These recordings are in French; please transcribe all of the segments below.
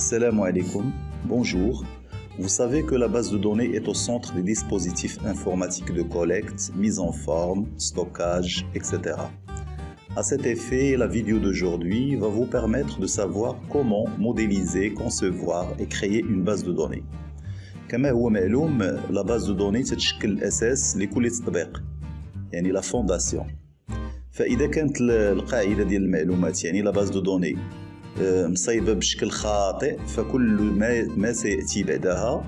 Assalamu alaikum, bonjour. Vous savez que la base de données est au centre des dispositifs informatiques de collecte, mise en forme, stockage, etc. À cet effet, la vidéo d'aujourd'hui va vous permettre de savoir comment modéliser, concevoir et créer une base de données. كما هو معلوم la base de données تتشكل الأساس لكل تطبيق، يعني la fondation. فإذا كانت القاعدة ديال المعلومات يعني la base de données مصيبة بشكل خاطئ، فكل ما سيأتي بعدها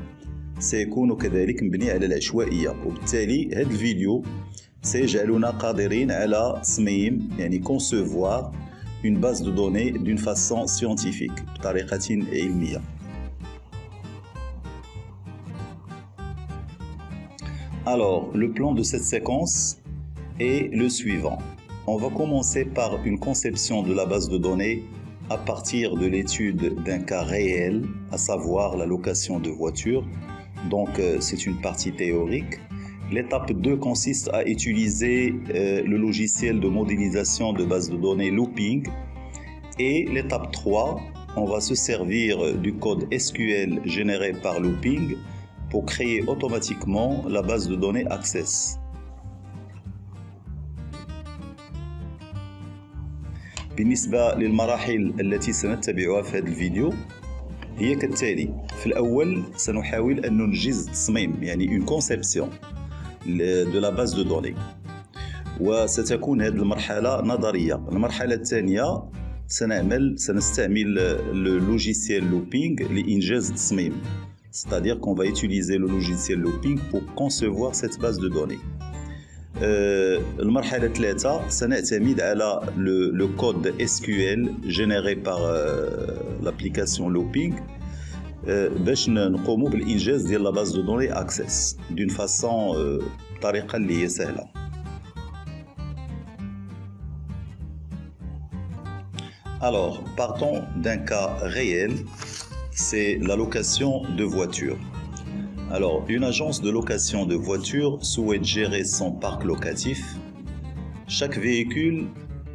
سيكون كذلك مبني على العشوائية، وبالتالي هذا الفيديو سيجعلنا قادرين على تصميم يعني concevoir une base de données d'une façon scientifique بطريقة علمية. Alors, le plan de cette séquence est le suivant. On va commencer par une conception de la base de données à partir de l'étude d'un cas réel, à savoir la location de voitures. Donc, c'est une partie théorique. L'étape 2 consiste à utiliser le logiciel de modélisation de base de données Looping. Et l'étape 3, on va se servir du code SQL généré par Looping pour créer automatiquement la base de données Access. بالنسبة للمراحل التي سنتبعها في هذا الفيديو هي كالتالي. في الأول سنحاول أن ننجز تصميم يعني une conception de la base de données، وستكون هذه المرحلة نظرية. المرحلة الثانية سنستعمل le logiciel Looping لإنجاز التصميم، c'est-à-dire qu'on va utiliser le logiciel Looping pour concevoir cette base de données. المرحلة الثالثة سنعتمد على le code SQL généré par l'application Looping باش نقوموا بالإنجاز ديال la base de données Access d'une façon بطريقة اللي هي سهلة. Alors, partons d'un cas réel, c'est la location de voitures. Alors, une agence de location de voitures souhaite gérer son parc locatif. Chaque véhicule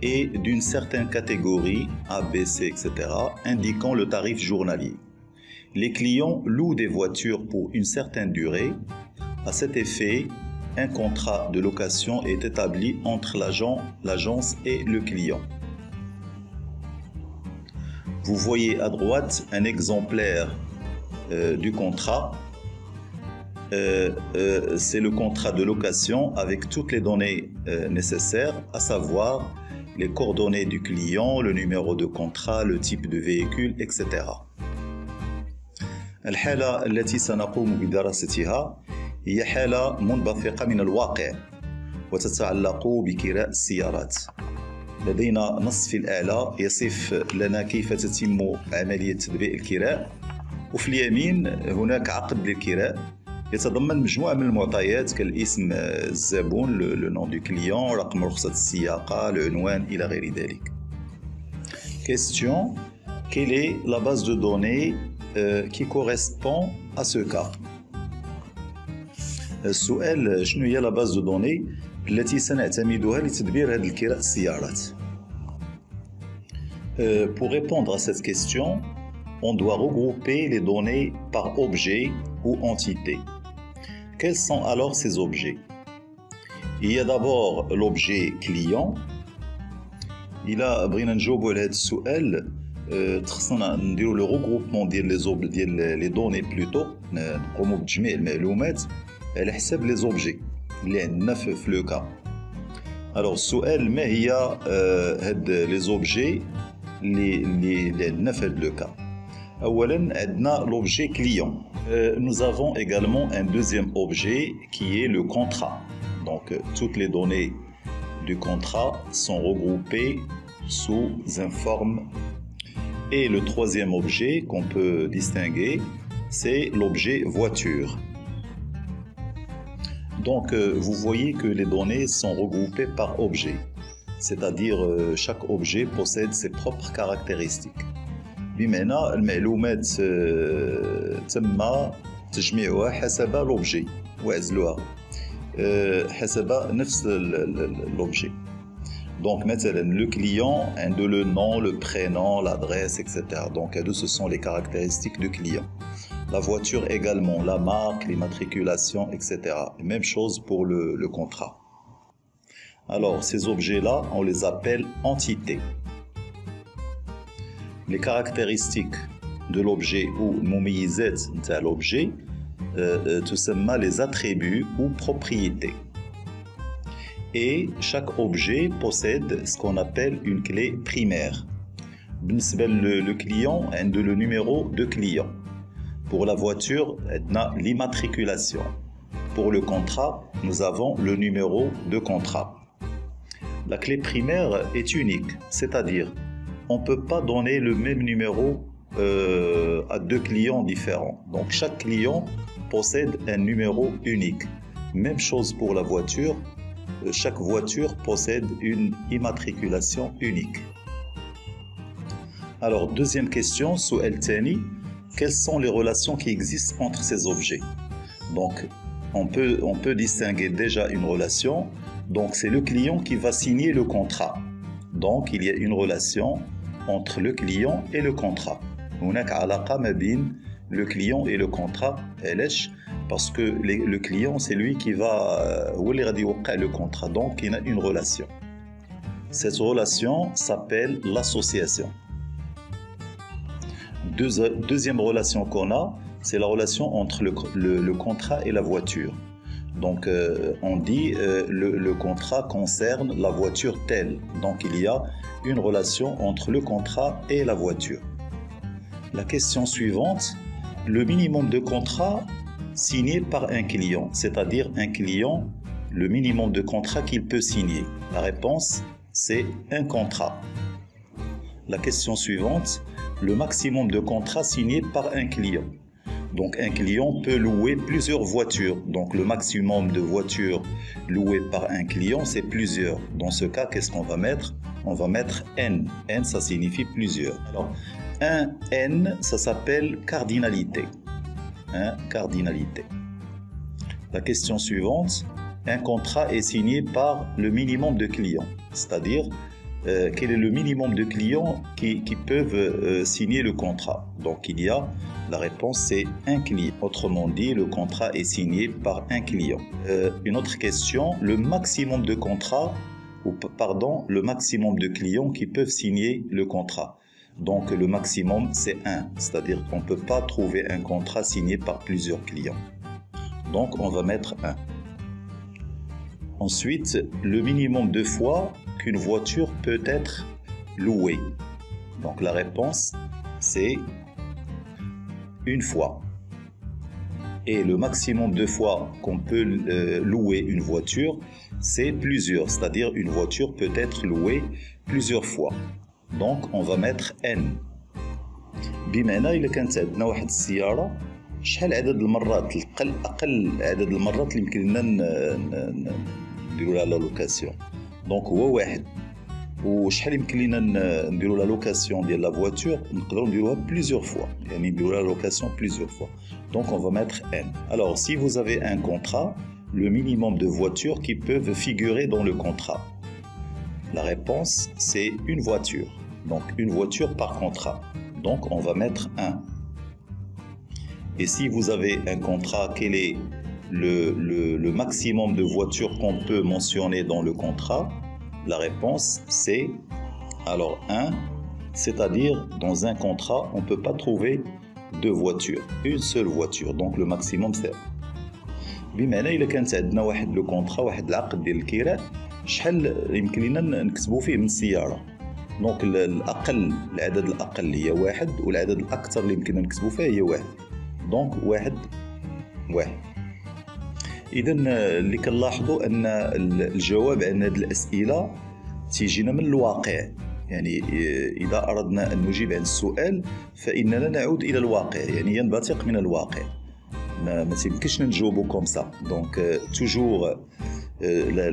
est d'une certaine catégorie, A, B, C, etc., indiquant le tarif journalier. Les clients louent des voitures pour une certaine durée. À cet effet, un contrat de location est établi entre l'agence et le client. Vous voyez à droite un exemplaire du contrat. C'est le contrat de location avec toutes les données nécessaires, à savoir les coordonnées du client, le numéro de contrat, le type de véhicule, etc. الحالة التي سنقوم بدراستها هي حالة منبثقة من الواقع وتتعلق بكراء السيارات. لدينا نص في الأعلى يصف لنا كيف تتم عملية تطبيق الكراء، وفي اليمين هناك عقد للكراء يتضمن مجموعة من المعطيات كالاسم الزبون، le nom du client، رقم رخصة السياقة، العنوان إلى غير ذلك. Question: quelle est la base de données qui correspond à ce cas? السؤال: شنو هي la base de données التي سنعتمدها لتدبير هذه الكراء السيارات؟ Pour répondre à cette question, on doit regrouper les données par objet ou entité. Quels sont alors ces objets? Il y a d'abord l'objet client. إلا بغينا نجاوبوا على هذا السؤال خصنا نديروا لو regroupement ديال les données plutôt، نقوموا بتجميع المعلومات على حساب les objets اللي عندنا في لو كا. Alors السؤال: ما هي هاد les objets اللي عندنا في هاد لو كا؟ أولاً عندنا l'objet client. Nous avons également un deuxième objet qui est le contrat. Donc toutes les données du contrat sont regroupées sous une forme. Et le troisième objet qu'on peut distinguer, c'est l'objet voiture. Donc vous voyez que les données sont regroupées par objet, c'est-à-dire chaque objet possède ses propres caractéristiques. بمعنى المعلومات تم تجميعها حسب لوبجي وعزلوها حسب نفس لوبجي. Donc مثلا le client عنده le nom, le prénom, l'adresse, etc. Donc ce sont les caractéristiques du client. La voiture également, la marque, l'immatriculation, etc. Même chose pour le contrat. Alors ces objets-là, on les appelle entités. Les caractéristiques de l'objet ou المميزات نتاع l'objet تسمى les attributs ou propriétés. Et chaque objet possède ce qu'on appelle une clé primaire. Le client a le numéro de client. Pour la voiture, on a l'immatriculation. Pour le contrat, nous avons le numéro de contrat. La clé primaire est unique, c'est-à-dire on ne peut pas donner le même numéro à deux clients différents. Donc chaque client possède un numéro unique. Même chose pour la voiture. Chaque voiture possède une immatriculation unique. Alors, deuxième question, Souel Tani, quelles sont les relations qui existent entre ces objets? Donc, on peut distinguer déjà une relation. Donc, c'est le client qui va signer le contrat. Donc, il y a une relation entre le client et le contrat. هناك علاقة ما بين le client et le contrat. Parce que le client, c'est lui qui va le contrat. Donc, il y a une relation. Cette relation s'appelle l'association. Deuxième relation qu'on a, c'est la relation entre le contrat et la voiture. Donc, on dit le contrat concerne la voiture telle. Donc, il y a une relation entre le contrat et la voiture. La question suivante, le minimum de contrat signé par un client, c'est-à-dire un client, le minimum de contrat qu'il peut signer. La réponse, c'est un contrat. La question suivante, le maximum de contrats signés par un client. Donc un client peut louer plusieurs voitures. Donc le maximum de voitures louées par un client, c'est plusieurs. Dans ce cas, qu'est-ce qu'on va mettre? On va mettre N. N, ça signifie plusieurs. Alors, un N, ça s'appelle cardinalité. Cardinalité. La question suivante, un contrat est signé par le minimum de clients, c'est-à-dire quel est le minimum de clients qui peuvent signer le contrat. Donc il y a, la réponse c'est un client. Autrement dit, le contrat est signé par un client. Une autre question, le maximum de contrats, le maximum de clients qui peuvent signer le contrat. Donc le maximum c'est 1, c'est-à-dire qu'on ne peut pas trouver un contrat signé par plusieurs clients. Donc on va mettre 1. Ensuite, le minimum de fois qu'une voiture peut être louée. Donc la réponse c'est une fois. Et le maximum de fois qu'on peut louer une voiture, c'est plusieurs, c'est-à-dire une voiture peut être louée plusieurs fois. Donc on va mettre N. بمعنى إلا كانت عندنا واحد السيارة شحال عدد المرات أقل عدد المرات اللي يمكن لنا نديرو لها لا لوكاسيون. دونك هو واحد. وشحال يمكن لنا نديرو لا لوكاسيون ديال لا فواتور نقدروا نديروها بليزيور فوا. يعني نديرو لا لوكاسيون بليزيور فوا. Donc on va mettre N. Alors si vous avez un contrat, le minimum de voitures qui peuvent figurer dans le contrat. La réponse, c'est une voiture. Donc, une voiture par contrat. Donc, on va mettre 1. Et si vous avez un contrat, quel est le maximum de voitures qu'on peut mentionner dans le contrat? La réponse, c'est alors 1. C'est-à-dire, dans un contrat, on ne peut pas trouver deux voitures. Une seule voiture. Donc, le maximum, c'est 1. بمعنى إلا كانت عندنا واحد لو كونطرا واحد العقد ديال الكراء شحال يمكن لنا نكتبوا فيه من السياره. دونك الاقل العدد الاقل هي واحد والعدد الاكثر اللي يمكننا نكتبوا فيه هي واحد. دونك واحد. اذا اللي كنلاحظوا ان الجواب عن هذه الاسئله تيجينا من الواقع. يعني اذا اردنا ان نجيب عن السؤال فاننا نعود الى الواقع، يعني ينبثق من الواقع. ما تيمكنش نجاوبوا كوم سا. دونك توجور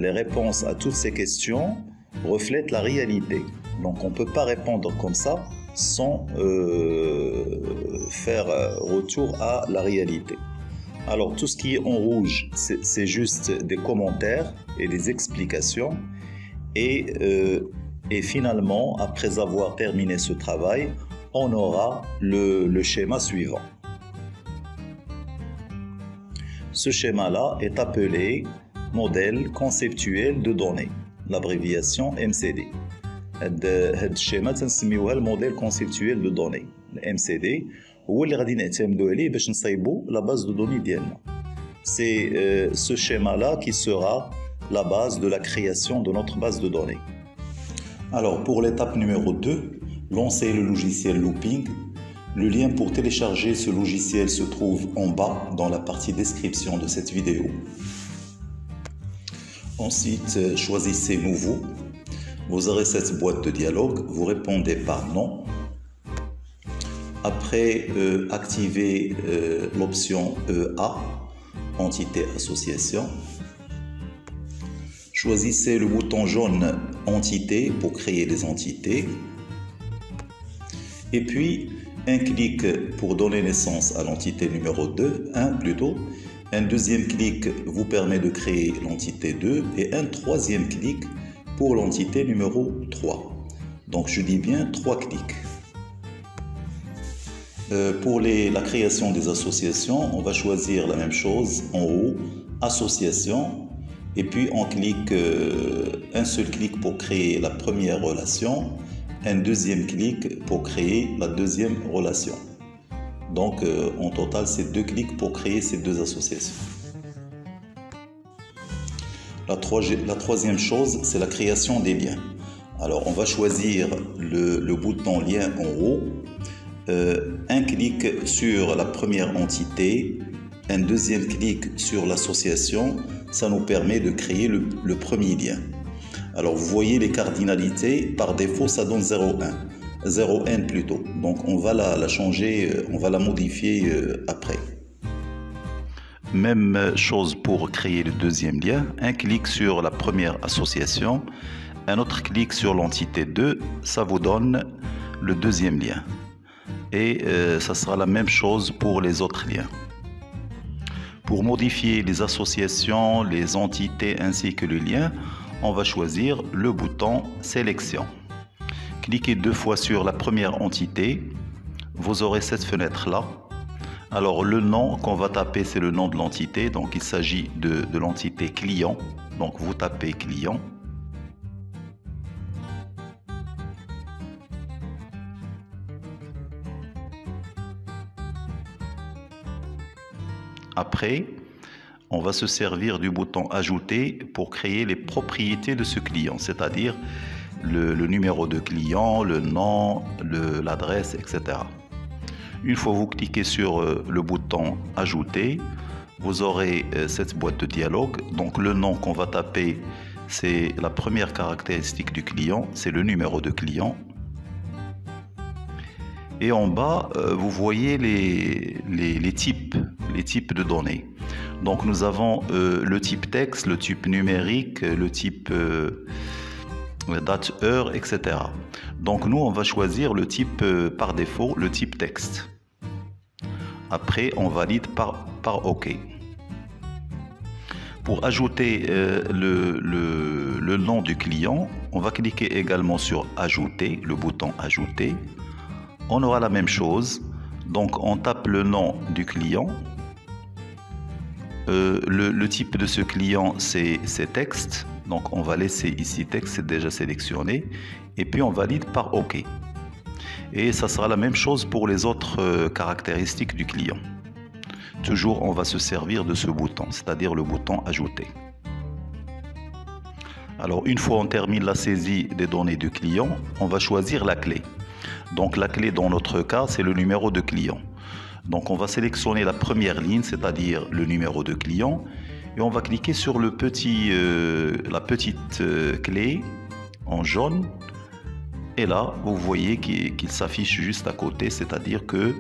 les réponses à toutes ces questions reflètent la réalité. Donc on ne peut pas répondre comme ça sans faire retour à la réalité. Alors tout ce qui est en rouge, c'est juste des commentaires et des explications. Et finalement, après avoir terminé ce travail, on aura le schéma suivant. Ce schéma-là est appelé modèle conceptuel de données, l'abréviation MCD. هذا الشيما تنسميوها الموديل كونسيبتويل دو دوني MCD هو اللي غادي نعتمدوا عليه باش نصايبوا لا باز دو دوني ديالنا. C'est ce schéma-là qui sera la base de la création de notre base de données. Alors pour l'étape numéro 2, lancer le logiciel Looping. Le lien pour télécharger ce logiciel se trouve en bas dans la partie description de cette vidéo. Ensuite, choisissez Nouveau. Vous aurez cette boîte de dialogue, vous répondez par non. Après, activez l'option EA, Entité Association. Choisissez le bouton jaune Entité pour créer des entités. Et puis, un clic pour donner naissance à l'entité numéro 2, Un deuxième clic vous permet de créer l'entité 2 et un troisième clic pour l'entité numéro 3. Donc je dis bien 3 clics. Pour la création des associations, on va choisir la même chose en haut, Association, et puis on clique un seul clic pour créer la première relation, un deuxième clic pour créer la deuxième relation. Donc en total, c'est 2 clics pour créer ces 2 associations. La troisième chose, c'est la création des liens. Alors, on va choisir le bouton lien en haut, un clic sur la première entité, un deuxième clic sur l'association. Ça nous permet de créer le premier lien. Alors, vous voyez les cardinalités, par défaut, ça donne 0,1. 0,1 plutôt. Donc, on va la changer, on va la modifier après. Même chose pour créer le deuxième lien. Un clic sur la première association, un autre clic sur l'entité 2, ça vous donne le deuxième lien. Et ça sera la même chose pour les autres liens. Pour modifier les associations, les entités ainsi que le lien, on va choisir le bouton Sélection. Cliquez 2 fois sur la première entité, vous aurez cette fenêtre-là. Alors le nom qu'on va taper, c'est le nom de l'entité, donc il s'agit de l'entité client, donc vous tapez client. Après, on va se servir du bouton ajouter pour créer les propriétés de ce client, c'est-à-dire le numéro de client, le nom, l'adresse, etc. Une fois vous cliquez sur le bouton ajouter, vous aurez cette boîte de dialogue. Donc le nom qu'on va taper, c'est la première caractéristique du client, c'est le numéro de client. Et en bas, vous voyez les types de données. Donc nous avons le type texte, le type numérique, le type date, heure, etc. Donc nous, on va choisir le type par défaut, le type texte. Après, on valide par OK. Pour ajouter le nom du client, on va cliquer également sur Ajouter, le bouton Ajouter. On aura la même chose. Donc on tape le nom du client. Le type de ce client, c'est texte. Donc on va laisser ici texte, c'est déjà sélectionné. Et puis on valide par OK. Et ça sera la même chose pour les autres caractéristiques du client. Toujours, on va se servir de ce bouton, c'est-à-dire le bouton Ajouter. Alors, une fois on termine la saisie des données du client, on va choisir la clé. Donc, la clé dans notre cas, c'est le numéro de client. Donc, on va sélectionner la première ligne, c'est-à-dire le numéro de client, et on va cliquer sur la petite clé en jaune. Et là, vous voyez qu'il s'affiche juste à côté, c'est-à-dire que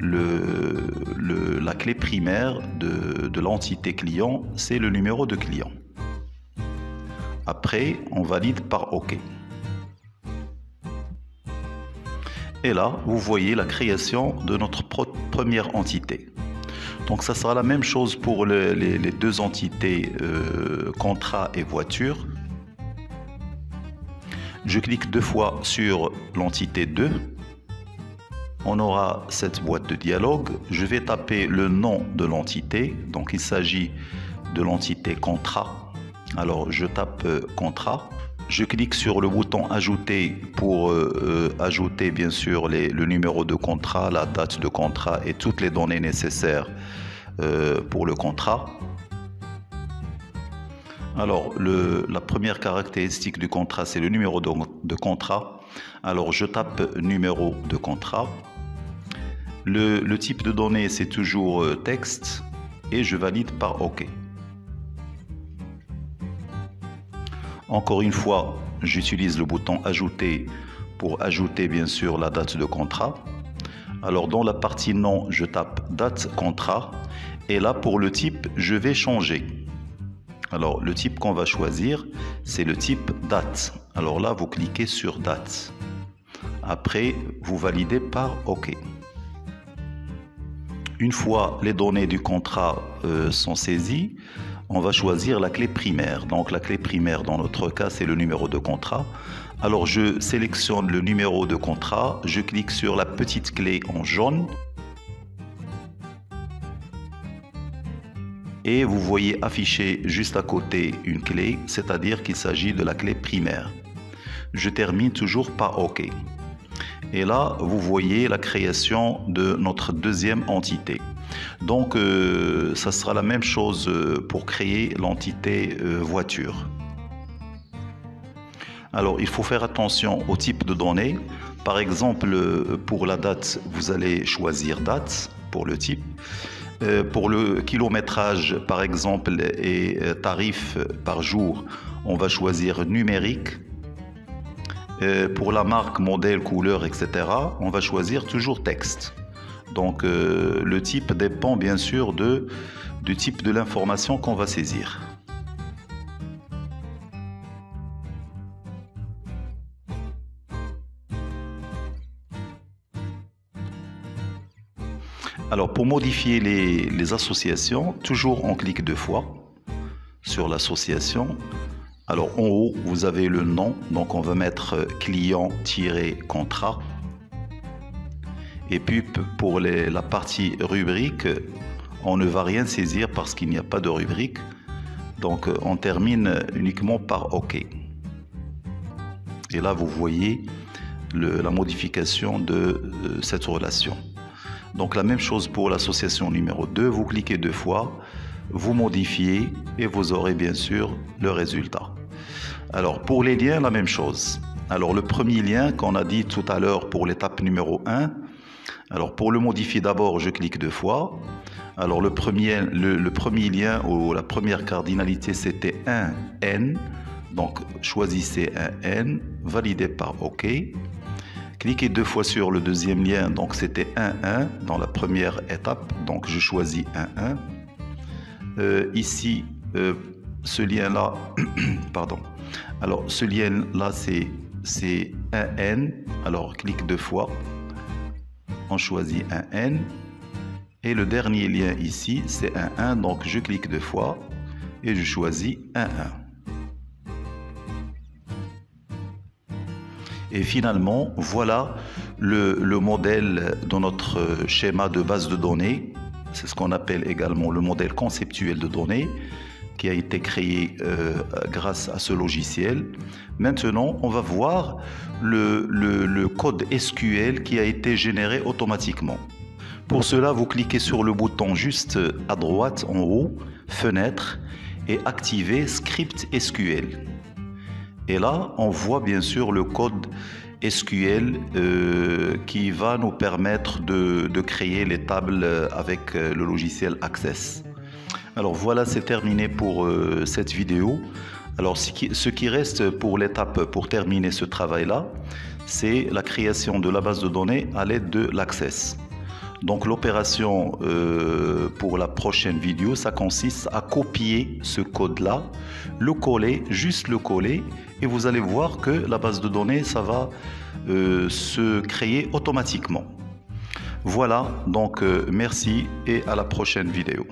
la clé primaire de l'entité client, c'est le numéro de client. Après, on valide par OK. Et là, vous voyez la création de notre première entité. Donc, ça sera la même chose pour les 2 entités contrat et voiture. Je clique 2 fois sur l'entité 2. On aura cette boîte de dialogue. Je vais taper le nom de l'entité. Donc il s'agit de l'entité contrat. Alors je tape contrat. Je clique sur le bouton ajouter pour ajouter bien sûr le numéro de contrat, la date de contrat et toutes les données nécessaires pour le contrat. Alors la première caractéristique du contrat, c'est le numéro de contrat. Alors je tape numéro de contrat. Le type de données, c'est toujours texte et je valide par OK. Encore une fois, j'utilise le bouton ajouter pour ajouter bien sûr la date de contrat. Alors dans la partie nom, je tape date contrat et là pour le type, je vais changer. Alors le type qu'on va choisir, c'est le type date. Alors là, vous cliquez sur date. Après, vous validez par OK. Une fois les données du contrat sont saisies, on va choisir la clé primaire. Donc la clé primaire dans notre cas, c'est le numéro de contrat. Alors je sélectionne le numéro de contrat, je clique sur la petite clé en jaune. Et vous voyez afficher juste à côté une clé, c'est-à-dire qu'il s'agit de la clé primaire. Je termine toujours par OK. Et là, vous voyez la création de notre deuxième entité. Donc, ça sera la même chose pour créer l'entité voiture. Alors, il faut faire attention au type de données. Par exemple, pour la date, vous allez choisir date pour le type. Pour le kilométrage, par exemple, et tarif par jour, on va choisir numérique. Pour la marque, modèle, couleur, etc., on va choisir toujours texte. Donc, le type dépend bien sûr du type de l'information qu'on va saisir. Alors pour modifier les associations, toujours on clique 2 fois sur l'association. Alors en haut, vous avez le nom, donc on va mettre client-contrat. Et puis pour la partie rubrique, on ne va rien saisir parce qu'il n'y a pas de rubrique. Donc on termine uniquement par OK. Et là vous voyez la modification de cette relation. Donc la même chose pour l'association numéro 2, vous cliquez 2 fois, vous modifiez et vous aurez bien sûr le résultat. Alors pour les liens, la même chose. Alors le premier lien qu'on a dit tout à l'heure pour l'étape numéro 1, alors pour le modifier d'abord, je clique 2 fois. Alors le premier lien ou la première cardinalité, c'était un N. Donc choisissez un N, validez par OK. Cliquez 2 fois sur le deuxième lien, donc c'était 1 dans la première étape, donc je choisis 1. Ici, ce lien-là, pardon, alors ce lien-là c'est 1N, alors clique 2 fois, on choisit 1N, et le dernier lien ici c'est 1, donc je clique 2 fois, et je choisis 1. Et finalement, voilà le modèle de notre schéma de base de données. C'est ce qu'on appelle également le modèle conceptuel de données qui a été créé grâce à ce logiciel. Maintenant, on va voir le code SQL qui a été généré automatiquement. Pour cela, vous cliquez sur le bouton juste à droite en haut, fenêtre, et activez Script SQL. Et là, on voit bien sûr le code SQL qui va nous permettre de créer les tables avec le logiciel Access. Alors voilà, c'est terminé pour cette vidéo. Alors ce qui reste pour l'étape pour terminer ce travail-là, c'est la création de la base de données à l'aide de l'Access. Donc l'opération pour la prochaine vidéo, ça consiste à copier ce code-là, le coller, juste le coller, et vous allez voir que la base de données, ça va se créer automatiquement. Voilà, donc merci et à la prochaine vidéo.